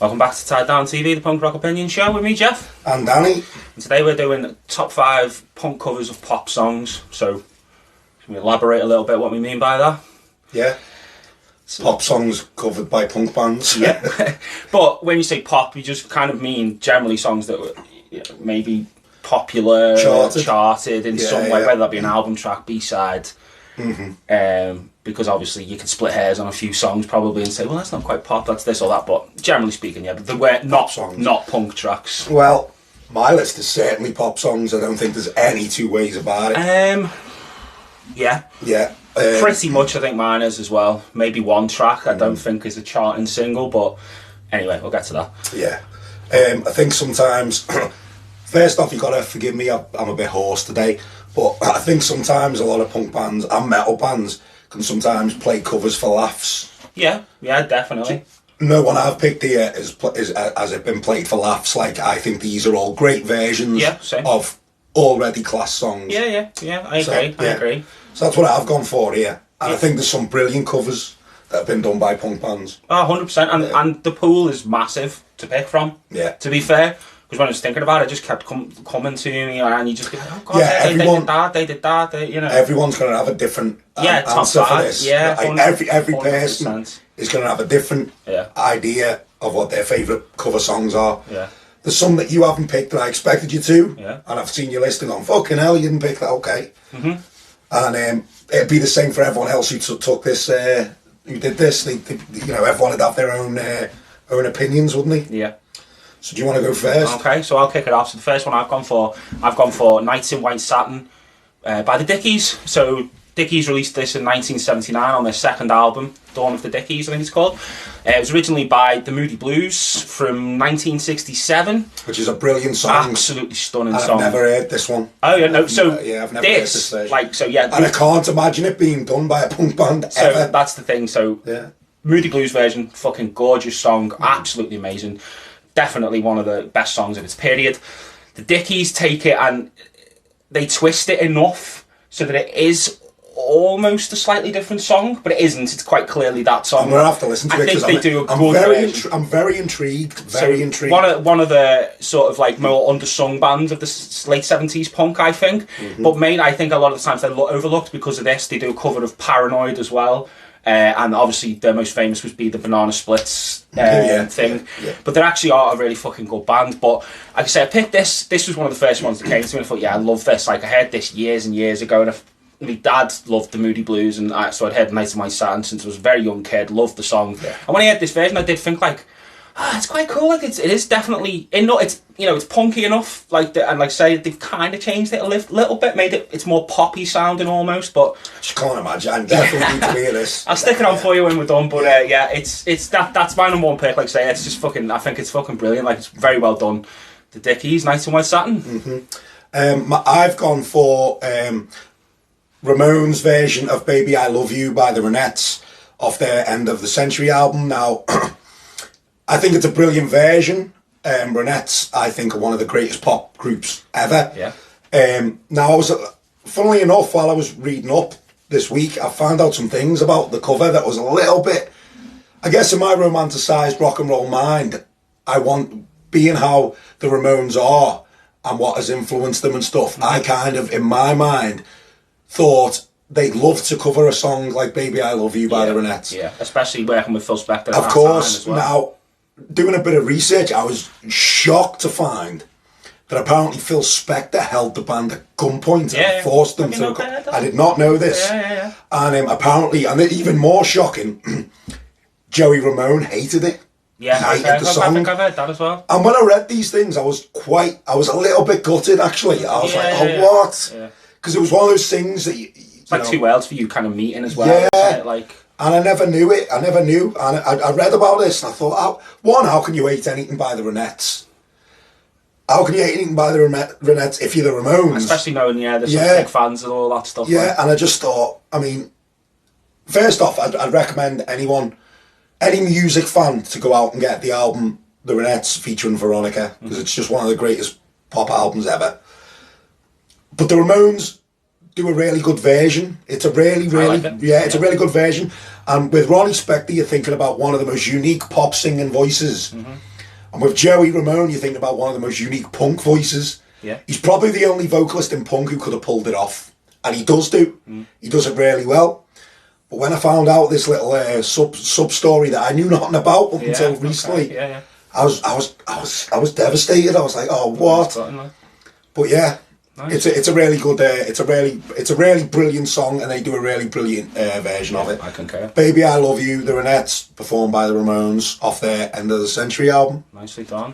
Welcome back to Tied Down TV, the punk rock opinion show with me, Geoff. And Danny. And today we're doing top 5 punk covers of pop songs. So, can we elaborate a little bit what we mean by that? Yeah. Pop songs covered by punk bands. Yeah. But when you say pop, you just kind of mean generally songs that were maybe popular, charted in some way, whether that be an album track, B-side. Mm-hmm. Because obviously you can split hairs on a few songs probably and say, well, that's not quite pop, that's this or that. But generally speaking, yeah, but they were not punk tracks. Well, my list is certainly pop songs. I don't think there's any two ways about it. Yeah. Yeah. Pretty much, I think mine is as well. Maybe one track I don't think is a charting single, but anyway, we'll get to that. Yeah. I think sometimes, first off, you gotta forgive me, I'm a bit hoarse today, but I think sometimes a lot of punk bands and metal bands can sometimes play covers for laughs. Yeah, definitely. No one I've picked here has it been played for laughs. Like, I think these are all great versions of already class songs. Yeah, I agree. So that's what I've gone for here. And I think there's some brilliant covers that have been done by punk bands. Oh, 100%. And the pool is massive to pick from, to be fair. Because when I was thinking about it, it just kept coming to me, and you just go, oh God, they did that, you know. Everyone's going to have a different answer for this. Yeah, like every person is going to have a different idea of what their favourite cover songs are. Yeah. There's some that you haven't picked that I expected you to, and I've seen your list and gone, fucking hell, you didn't pick that, okay. Mm-hmm. And it'd be the same for everyone else who took this, who did this. They, everyone would have their own opinions, wouldn't they? Yeah. So do you want to go first? Okay, so I'll kick it off. So the first one I've gone for Nights in White Satin by the Dickies. So Dickies released this in 1979 on their second album, Dawn of the Dickies, I think it's called. It was originally by the Moody Blues from 1967. Which is a brilliant song. Absolutely stunning song. I've never heard this one. Oh, yeah, no, so I've never heard this version. And I can't imagine it being done by a punk band ever. So that's the thing, Moody Blues version, fucking gorgeous song, absolutely amazing. Definitely one of the best songs of its period. The Dickies take it and they twist it enough so that it is almost a slightly different song, but it isn't. It's quite clearly that song. I'm going to have to listen to it because I'm very intrigued. Very intrigued. One of the sort of like more undersung bands of the late 70s punk, I think. Mm-hmm. But I think a lot of the times they're overlooked because of this. They do a cover of Paranoid as well. And obviously their most famous would be the Banana Splits thing. Yeah. But they actually are a really fucking good band. But like I said, I picked this. This was one of the first ones that came to me. And I thought, I love this. Like, I heard this years and years ago, and my dad loved the Moody Blues, and so I'd heard Nights in White Satin since I was a very young kid. Loved the song. Yeah. And when I heard this version, I did think like, it's quite cool. Like, it is definitely it's punky enough. Like, and like I say, they've kind of changed it a little bit, made it's more poppy sounding almost. But I just can't imagine. I definitely need to hear this. I'll stick it on for you when we're done. But that's my number one pick. Like I say, it's just fucking. I think it's fucking brilliant. Like, it's very well done. The Dickies, Nights in White Satin. Mm-hmm. I've gone for Ramones' version of "Baby I Love You" by the Ronnettes off their End of the Century album. Now, I think it's a brilliant version. Ronnettes, I think, are one of the greatest pop groups ever. Yeah. Now, funnily enough, while I was reading up this week, I found out some things about the cover that was a little bit, I guess in my romanticised rock and roll mind, being how the Ramones are and what has influenced them and stuff, I kind of, in my mind, thought they'd love to cover a song like "Baby I Love You" by the Ronnettes. Yeah, especially working with Phil Spector. Of course. Now, doing a bit of research, I was shocked to find that apparently Phil Spector held the band at gunpoint and forced them to. I did not know this. Yeah. And apparently, and even more shocking, Joey Ramone hated it. Yeah, I've heard that as well. And when I read these things, I was a little bit gutted actually. I was what? Yeah. Because it was one of those things that it's like two worlds for you kind of meeting as well. Yeah. Like. And I never knew it. And I read about this and I thought, how can you hate anything by the Ronnettes? How can you hate anything by the Ronnettes if you're the Ramones? Especially knowing, there's some big fans and all that stuff. Yeah, like. And I just thought, first off, I'd recommend any music fan to go out and get the album The Ronnettes featuring Veronica, because it's just one of the greatest pop albums ever. But the Ramones do a really good version. It's a really, really, it's a really good version. And with Ronnie Spector, you're thinking about one of the most unique pop singing voices. And with Joey Ramone, you're thinking about one of the most unique punk voices. Yeah. He's probably the only vocalist in punk who could have pulled it off. And he does do. He does it really well. But when I found out this little sub story that I knew nothing about up until recently, I was devastated. I was like, oh, what? But yeah, nice. It's a really good, it's a really brilliant song, and they do a really brilliant version of it. I concur. Baby I Love You, the Ronnettes, performed by the Ramones off their End of the Century album. Nicely done.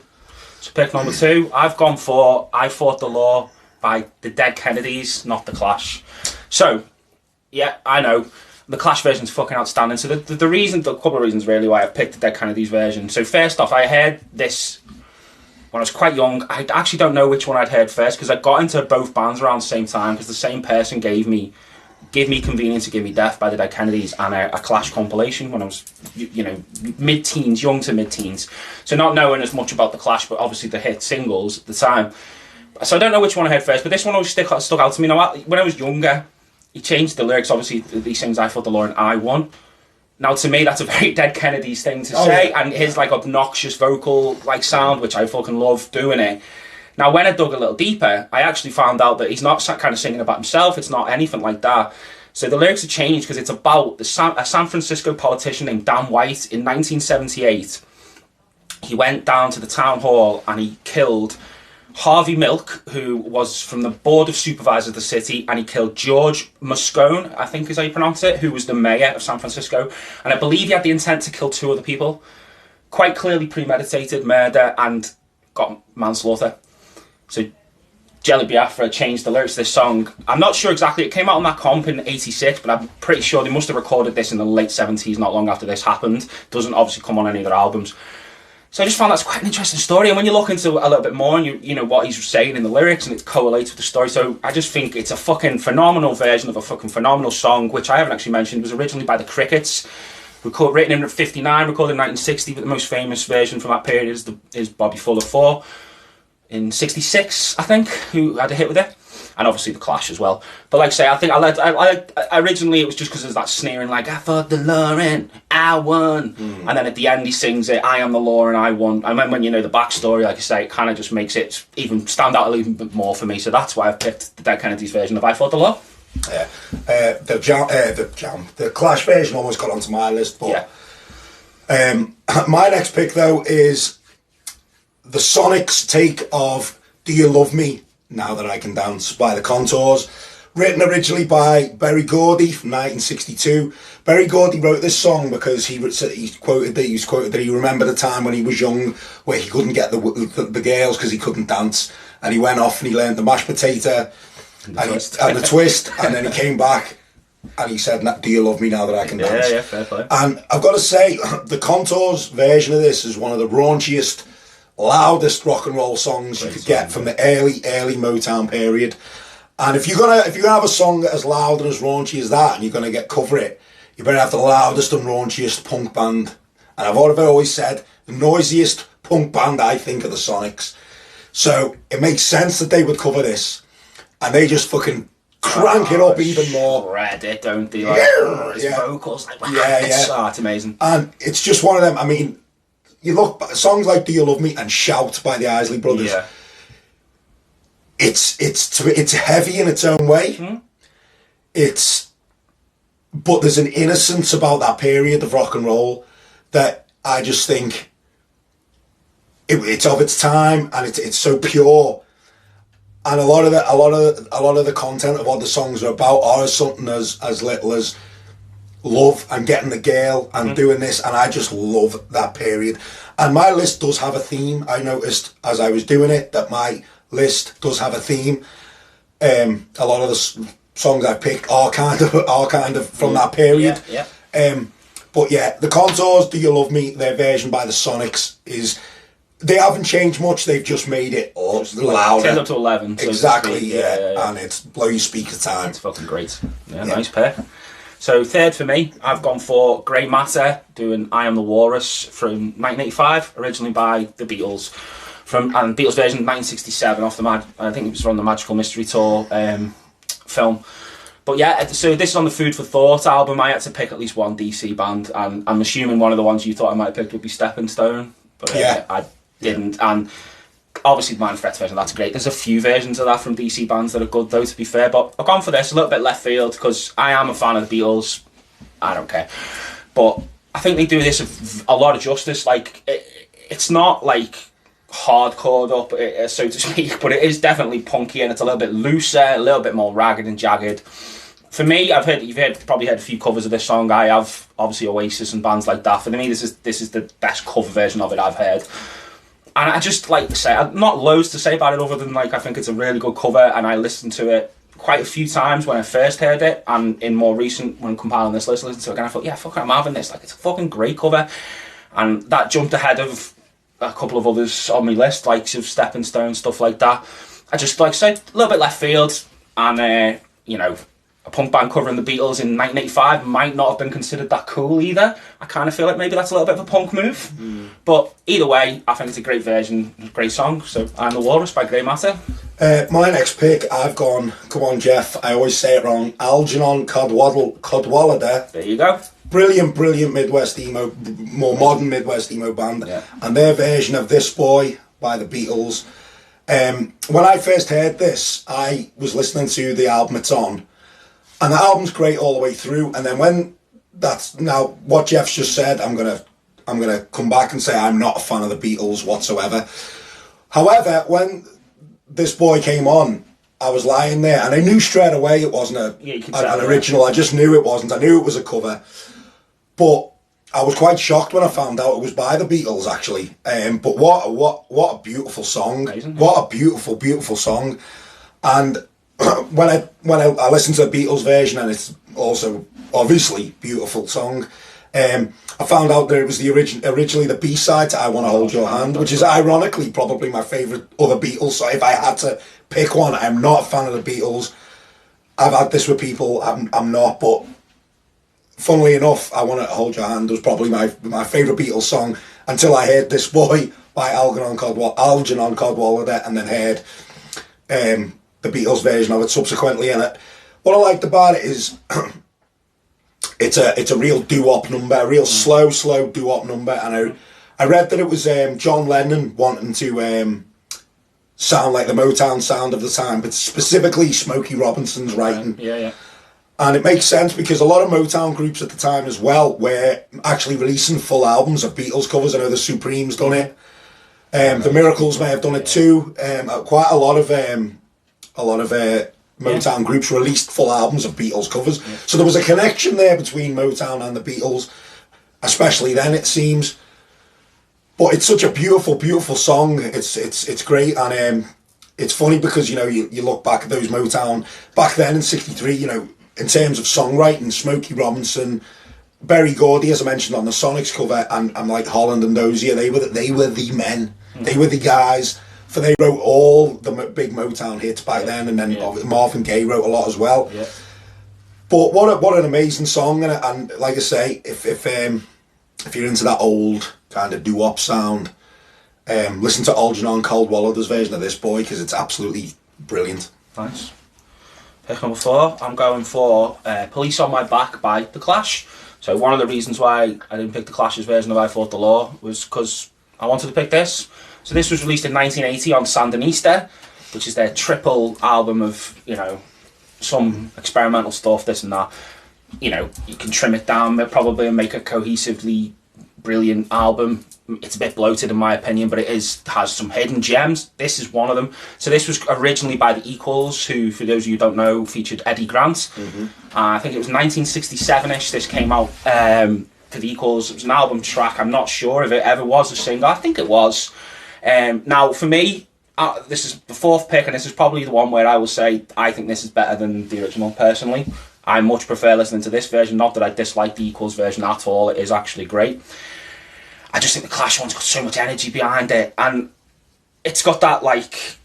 So pick number 2, I've gone for I Fought the Law by the Dead Kennedys, not the Clash. So, yeah, I know. The Clash version's fucking outstanding. So the reason, a couple of reasons really why I picked the Dead Kennedys version. So first off, I heard this when I was quite young. I actually don't know which one I'd heard first, because I got into both bands around the same time, because the same person gave me Convenience to Give Me Death by the Dead Kennedys and a Clash compilation when I was, mid-teens, young to mid-teens. So not knowing as much about the Clash, but obviously the hit singles at the time. So I don't know which one I heard first, but this one always stuck out to me. Now, when I was younger, he changed the lyrics. Obviously, he sings I Fought the Law and I Won. Now, to me, that's a very Dead Kennedys thing to say, and his obnoxious vocal sound, which I fucking love doing it. Now, when I dug a little deeper, I actually found out that he's not kind of singing about himself. It's not anything like that. So the lyrics have changed because it's about a San Francisco politician named Dan White in 1978. He went down to the town hall and he killed Harvey Milk, who was from the Board of Supervisors of the city, and he killed George Moscone, I think is how you pronounce it, who was the mayor of San Francisco. And I believe he had the intent to kill 2 other people. Quite clearly premeditated murder and got manslaughter. So Jelly Biafra changed the lyrics to this song. I'm not sure exactly, it came out on that comp in 86, but I'm pretty sure they must have recorded this in the late 70s, not long after this happened. Doesn't obviously come on any of their albums. So I just found that's quite an interesting story, and when you look into a little bit more, and you know what he's saying in the lyrics, and it correlates with the story, so I just think it's a fucking phenomenal version of a fucking phenomenal song, which I haven't actually mentioned, was originally by the Crickets, written in 1959, recorded in 1960, but the most famous version from that period is Bobby Fuller 4, in 1966, I think, who had a hit with it. And obviously the Clash as well. But like I say, I think I originally it was just because there's that sneering I fought the law and I won. And then at the end he sings it, I am the law and I won. And then when you know the backstory, like I say, it kind of just makes it even stand out a little bit more for me. So that's why I've picked the Dead Kennedys version of I Fought the Law. Yeah, the Clash version almost got onto my list, but my next pick though is the Sonics' take of Do You Love Me Now That I Can Dance by the Contours, written originally by Berry Gordy from 1962. Berry Gordy wrote this song because he quoted that he remembered a time when he was young where he couldn't get the girls because he couldn't dance, and he went off and he learned the mashed potato and the twist, and then he came back and he said, do you love me now that I can dance? Yeah, fair play. And I've got to say, the Contours version of this is one of the raunchiest, loudest rock and roll songs you could get from the early Motown period. And if you're gonna have a song as loud and as raunchy as that, and you're gonna cover it, you better have the loudest and raunchiest punk band. And I've always said the noisiest punk band I think are the Sonics. So it makes sense that they would cover this, and they just fucking crank it up even more. Shred it, don't they? His vocals, it's amazing. And it's just one of them. I mean, you look songs like "Do You Love Me" and "Shout" by the Isley Brothers. Yeah. It's heavy in its own way. But there's an innocence about that period of rock and roll that I just think it's of its time, and it's so pure. And a lot of the content of what the songs are about are something as little as love and getting the girl and doing this, and I just love that period. And my list does have a theme. I noticed as I was doing it that my list does have a theme. A lot of the songs I picked are kind of from that period. But yeah, the Contours, "Do You Love Me," their version by the Sonics is. They haven't changed much. They've just made it louder. Turned up to 11. So exactly, and it's blow your speaker time. It's fucking great. Yeah, nice pick. So third for me, I've gone for Grey Matter, doing "I Am the Walrus" from 1985, originally by the Beatles. And Beatles version 1967 off I think it was from the Magical Mystery Tour film. But yeah, so this is on the Food for Thought album. I had to pick at least one DC band, and I'm assuming one of the ones you thought I might have picked would be Stepping Stone, but I didn't. And obviously the Manfred version, that's great. There's a few versions of that from DC bands that are good though, to be fair, but I've gone for this, a little bit left field, because I am a fan of the Beatles. I don't care. But I think they do this a lot of justice. Like, it's not like hardcore up, so to speak, but it is definitely punky, and it's a little bit looser, a little bit more ragged and jagged. For me, you've probably heard a few covers of this song. I have, obviously, Oasis and bands like that. For me, this is the best cover version of it I've heard. And I just, like to say, I've not loads to say about it other than, like, I think it's a really good cover, and I listened to it quite a few times when I first heard it, and in more recent, when compiling this list, I listened to it again, I thought, yeah, fuck it, I'm having this. Like, it's a fucking great cover. And that jumped ahead of a couple of others on my list, like Stepping Stone, stuff like that. I just, like I said, a little bit left field, and, you know, a punk band covering the Beatles in 1985 might not have been considered that cool either. I kind of feel like maybe that's a little bit of a punk move. But either way, I think it's a great version, a great song. So I'm the Walrus by Grey Matter. My next pick, I've gone, come on Geoff, I always say it wrong, Algernon Cadwallader. There you go. Brilliant Midwest emo, more modern Midwest emo band. Yeah. And their version of This Boy by the Beatles. When I first heard this, I was listening to the album it's on. And the album's great all the way through. And then when that's now what Geoff's just said, I'm gonna come back and say I'm not a fan of the Beatles whatsoever. However, when This Boy came on, I was lying there, and I knew straight away it wasn't an original. I just knew it wasn't. I knew it was a cover, but I was quite shocked when I found out it was by the Beatles actually. But what a beautiful song! Amazing. What a beautiful song, and. When I listened to the Beatles version, and it's also obviously beautiful song, I found out that it was originally the B-side to I Want to Hold Your Hand, which is ironically probably my favourite other Beatles. So if I had to pick one, I'm not a fan of the Beatles. I've had this with people, I'm not, but funnily enough, I Want to Hold Your Hand was probably my favourite Beatles song until I heard This Boy by Algernon Cadwallader, and then heard the Beatles version of it subsequently. And what I liked about it is it's a real doo-wop number, a real slow doo-wop number. And I read that it was John Lennon wanting to sound like the Motown sound of the time, but specifically Smokey Robinson's writing. Yeah. And it makes sense because a lot of Motown groups at the time as well were actually releasing full albums of Beatles covers. I know the Supremes done it. The Miracles may have done it too. Quite a lot of Motown groups released full albums of Beatles covers. Yeah. So there was a connection there between Motown and the Beatles, especially then it seems. But it's such a beautiful song. It's great, and it's funny because, you know, you look back at those Motown back then in '63, you know, in terms of songwriting, Smokey Robinson, Berry Gordy, as I mentioned on the Sonics cover, and like Holland and Dozier, they were the men. They were the guys. For they wrote all the big Motown hits back then, and then Marvin Gaye wrote a lot as well. Yeah. But what an amazing song, and like I say, if you're into that old kind of doo-wop sound, listen to Algernon Cadwallader's version of This Boy, because it's absolutely brilliant. Nice. Pick number 4, I'm going for Police on My Back by The Clash. So one of the reasons why I didn't pick The Clash's version of I Fought the Law was because I wanted to pick this. So this was released in 1980 on Sandinista, which is their triple album of, you know, some experimental stuff, this and that. You know, you can trim it down probably and make a cohesively brilliant album. It's a bit bloated in my opinion, but it has some hidden gems. This is one of them. So this was originally by the Equals, who, for those of you who don't know, featured Eddie Grant. I think it was 1967ish this came out for the Equals. It was an album track. I'm not sure if it ever was a single. I think it was. Now, for me, this is the 4th pick, and this is probably the one where I will say I think this is better than the original, personally. I much prefer listening to this version, not that I dislike the Equals version at all, it is actually great. I just think the Clash one's got so much energy behind it, and it's got that, like,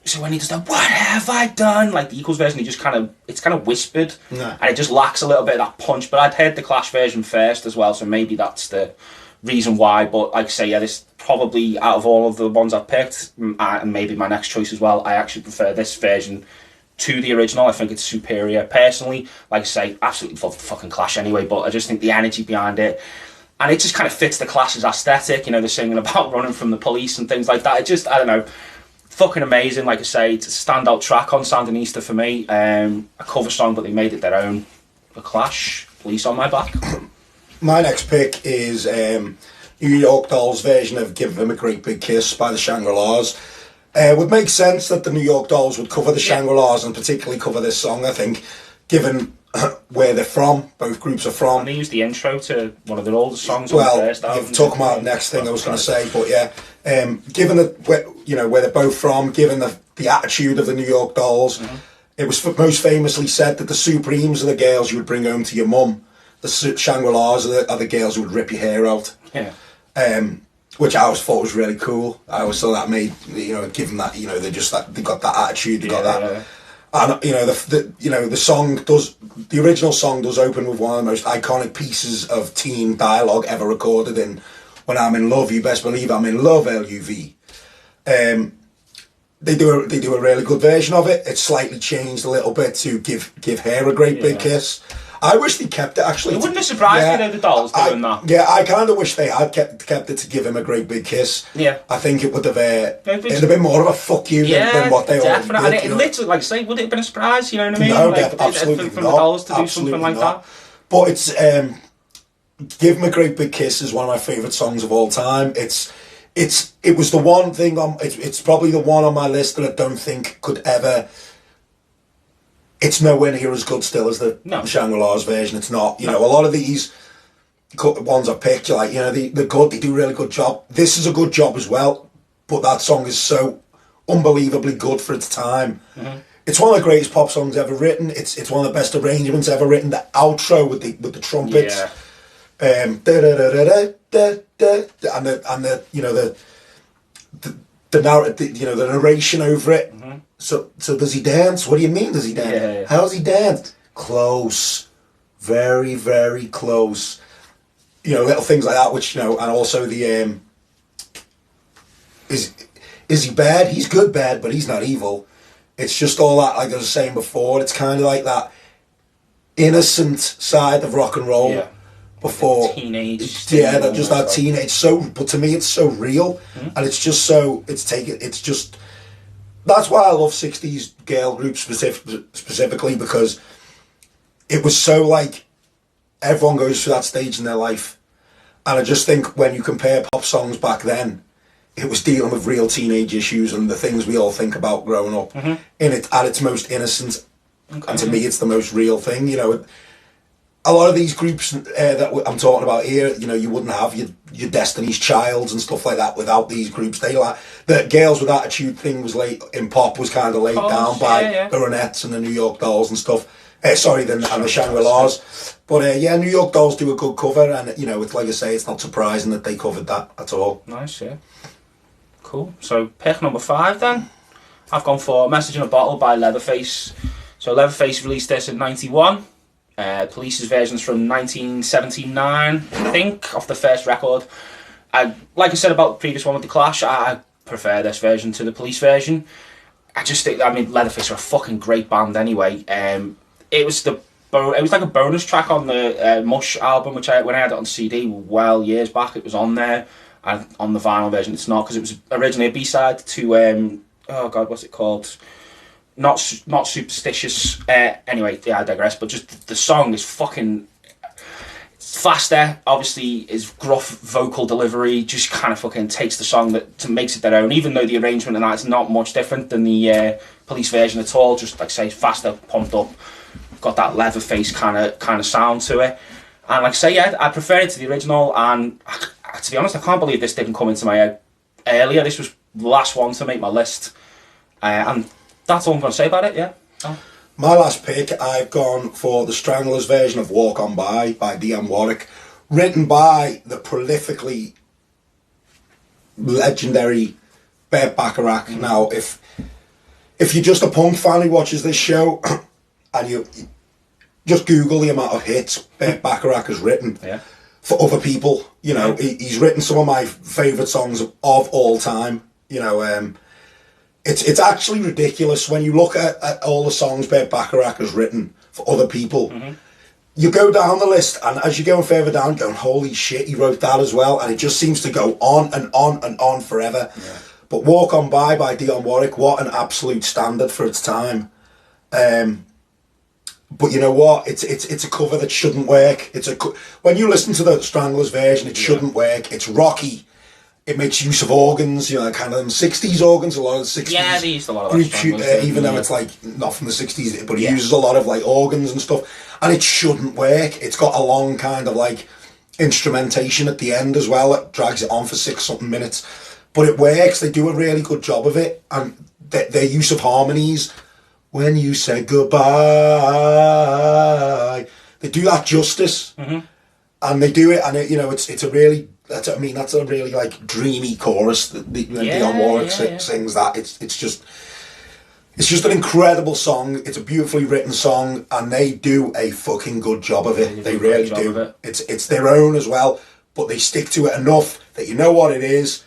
so when he does that, what have I done? Like the Equals version, it's kind of whispered, and it just lacks a little bit of that punch, but I'd heard the Clash version first as well, so maybe that's the reason why. But like I say, yeah, this probably, out of all of the ones I've picked, and maybe my next choice as well, I actually prefer this version to the original. I think it's superior. Personally, like I say, absolutely fucking Clash anyway, but I just think the energy behind it, and it just kind of fits the Clash's aesthetic, you know, they're singing about running from the police and things like that. It just, I don't know, fucking amazing. Like I say, it's a standout track on Sandinista for me. A cover song, but they made it their own. The Clash, Police on My Back. My next pick is New York Dolls' version of Give Him a Great Big Kiss by the Shangri-las. It would make sense that the New York Dolls would cover the Shangri-las and particularly cover this song, I think, given where they're from, both groups are from. And they used the intro to one of their oldest songs. Well, on the first album. you've talked about the next thing I was going to say, but yeah, given that where they're both from, given the attitude of the New York Dolls, it was most famously said that the Supremes are the girls you would bring home to your mum. The Shangri-las are the girls who would rip your hair out. Yeah. Which I always thought was really cool. I always thought that made, given that, they got that attitude, they got that. Yeah. And the song does, the original song does open with one of the most iconic pieces of teen dialogue ever recorded in When I'm in Love, You Best Believe I'm in Love, LUV. They do a really good version of it. It's slightly changed a little bit to give her a great big kiss. I wish they kept it, actually. It wouldn't have surprised me, though, the Dolls doing that. Yeah, I kind of wish they had kept it to give him a great big kiss. Yeah. I think it would have it'd have been more of a fuck you than what they already did. And it literally, like I say, would it have been a surprise, you know what I mean? No, like, absolutely from not. the Dolls to absolutely do something like not. that. But it's, Give Him a Great Big Kiss is one of my favourite songs of all time. It was the one thing it's probably the one on my list that I don't think could ever. It's nowhere near as good still as the Shangri-las version. It's not. A lot of these ones I picked, they're good. They do a really good job. This is a good job as well, but that song is so unbelievably good for its time. Mm-hmm. It's one of the greatest pop songs ever written. It's one of the best arrangements ever written. The outro with the trumpets. Yeah. And the narration over it. Mm-hmm. So does he dance? What do you mean does he dance? Yeah. How's he dance? Close. Very, very close. Little things like that, which, and also the, is he bad? He's good bad, but he's not evil. It's just all that, like I was saying before, it's kind of like that innocent side of rock and roll. Yeah. Before like teenage, that teenage. But to me, it's so real, and it's just so that's why I love '60s girl groups specifically, because it was so like everyone goes through that stage in their life, and I just think when you compare pop songs back then, it was dealing with real teenage issues and the things we all think about growing up, in it at its most innocent, and to me, it's the most real thing. A lot of these groups that I'm talking about here, you wouldn't have your Destiny's Childs and stuff like that without these groups. The Girls with Attitude thing was in pop was kind of laid down by the Ronnettes and the New York Dolls and stuff. And the Shangri-las. But New York Dolls do a good cover, and it's like I say, it's not surprising that they covered that at all. Nice, yeah. Cool. So pick number 5 then. I've gone for Message in a Bottle by Leatherface. So Leatherface released this in '91. Police's version's from 1979, I think, off the first record. Like I said about the previous one with the Clash, I prefer this version to the Police version. I just think, Leatherface are a fucking great band anyway. It was like a bonus track on the Mush album, which when I had it on CD years back, it was on there. And on the vinyl version, it's not, because it was originally a B-side to what's it called? Not Superstitious. Anyway, I digress. But just the song is fucking faster. Obviously, his gruff vocal delivery just kind of fucking takes the song makes it their own. Even though the arrangement and that's not much different than the Police version at all. Just like I say, faster, pumped up. Got that Leatherface kind of sound to it. And like I say, I prefer it to the original. And to be honest, I can't believe this didn't come into my head earlier. This was the last one to make my list. And that's all I'm going to say about it, yeah. Oh. My last pick, I've gone for the Stranglers version of Walk On By Dion Warwick, written by the prolifically legendary Burt Bacharach. Mm-hmm. Now, if you're just a punk fan who watches this show, and you just Google the amount of hits Burt Bacharach has written for other people, he's written some of my favourite songs of all time, it's actually ridiculous when you look at all the songs Burt Bacharach has written for other people. You go down the list, and as you're going further down, going, holy shit, he wrote that as well, and it just seems to go on and on and on forever. Yeah. But Walk On by Dion Warwick, what an absolute standard for its time. But you know what? It's a cover that shouldn't work. When you listen to the Stranglers version, it shouldn't work. It's rocky. It makes use of organs, you know, kind of 60s organs, a lot of the 60s. Yeah, they used a lot of that. Even though it's like not from the 60s, but it uses a lot of like organs and stuff. And it shouldn't work. It's got a long kind of like instrumentation at the end as well. It drags it on for 6-something minutes. But it works. They do a really good job of it. And their use of harmonies, when you say goodbye, they do that justice. And they do it, and it's a really... That's a really like dreamy chorus that Dion Warwick sings. That it's just an incredible song. It's a beautifully written song, and they do a fucking good job of it. They really do. It's their own as well, but they stick to it enough that you know what it is.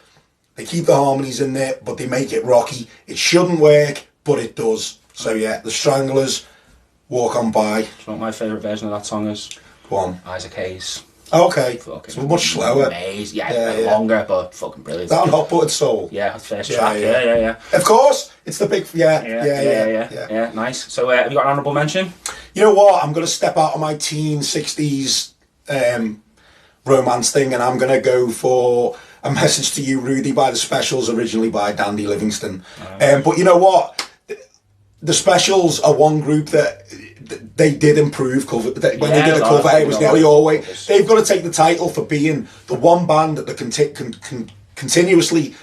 They keep the harmonies in there, but they make it rocky. It shouldn't work, but it does. So yeah, the Stranglers, Walk On By. Do you know what my favourite version of that song is? Go on. Isaac Hayes. Okay, it's much slower. Amazing. Yeah, longer, but fucking brilliant. That on Hot Buttered Soul. Yeah, first track. Yeah. Of course, it's the big. Yeah. Nice. So, have you got an honourable mention? You know what? I'm going to step out of my teen 60s romance thing, and I'm going to go for A Message to You, Rudy by the Specials, originally by Dandy Livingstone. But you know what? The Specials are one group that they did improve cover. When they did a cover, it was nearly always. They've got to take the title for being the one band that can continuously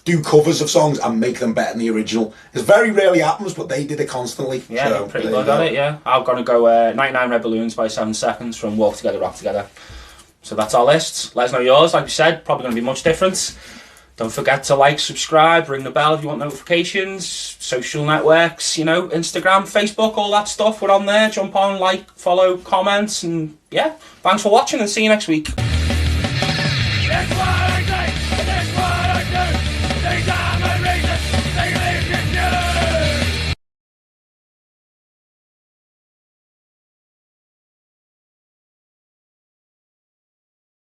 do covers of songs and make them better than the original. It very rarely happens, but they did it constantly. Yeah, so, pretty good at it. Yeah, I'm gonna go 99 Red Balloons by 7 Seconds from Walk Together, Rock Together. So that's our list. Let us know yours. Like we said, probably going to be much different. Don't forget to like, subscribe, ring the bell if you want notifications, social networks, Instagram, Facebook, all that stuff. We're on there. Jump on, like, follow, comments, and yeah, thanks for watching and see you next week.